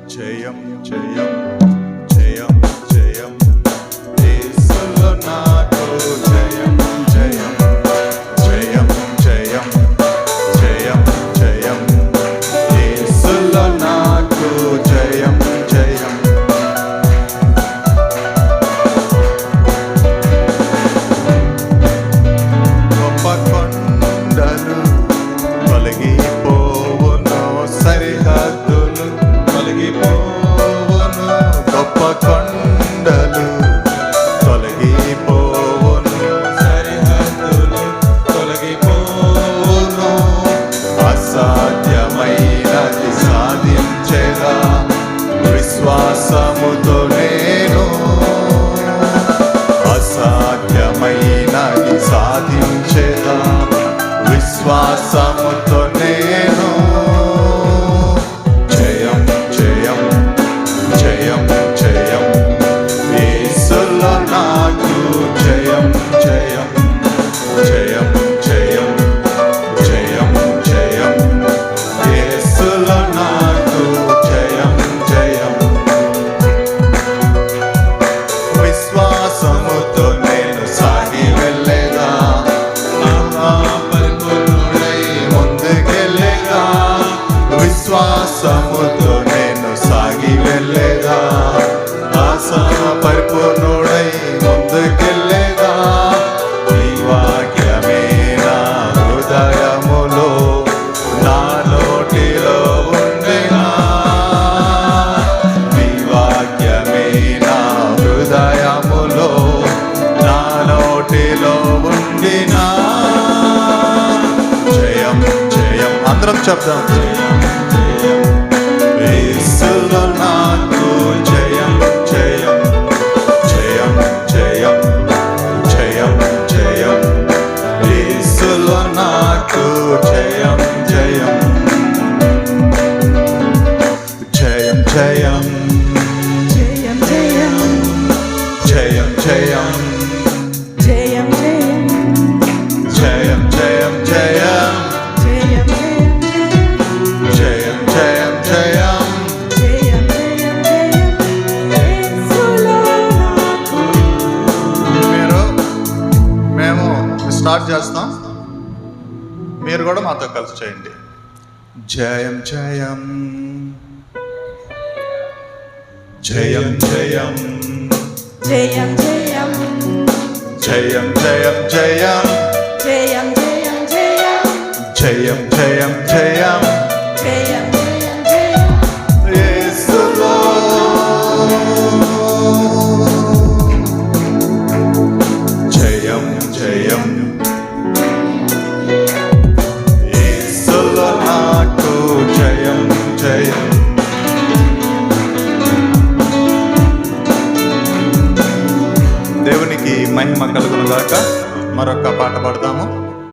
జయం జయం జయం జయం యేసులో నాకు జయం జయం జయం జయం జయం జయం యేసులో నాకు జయం జయం గొప్ప కొండలు తొలగిపోవును సరిహద్దులు తొలగిపోవును గొప్ప కొండలు తొలగిపోవును సరిహద్దులు తొలగిపోవును అసాధ్యమైనది సాధించేదా విశ్వాసముతో నేను అసాధ్యమైనది సాధించేదా విశ్వాసముతో నేను జయం జయం జయం జయం యేసులో నాకు జయం జయం జయం జయం జయం జయం యేసులో నాకు జయం జయం విశ్వాసముతో నేను సాగి వెళ్ళేదా పరిపూర్ణుడై ముందుకెళ్ళేదా విశ్వాసముతో నేను సాగి వెళ్ళేదా ఆశా పరిపూర్ణుడై ముందుకెళ్ళేదా నీ వాక్యమే నా హృదయములో నా నోటిలో ఉండేనా నీ వాక్యమే నా హృదయములో నా నోటిలో ఉండినా జయం జయం అందరం చెప్దాం యేసులో నాకు జయం జయం జయం జయం జయం జయం యేసులో నాకు జయం జయం జయం జయం జయం జయం జయం జయం జయం జయం జయం జయం జయం జయం జయం జయం జయం జయం యేసులో నాకు మేము స్టార్ట్ చేస్తాం మీరు కూడా మాతో కలిసి చేయండి జయం జయం జయం జయం జయం జయం జయం జయం జయం జయం జయం జయం జయం జయం జయం జయం జయం జయం యేసులో జయం జయం యేసులో నాకు జయం జయం దేవునికి మహిమ కలుగును గాక మరొక పాట పాడదాము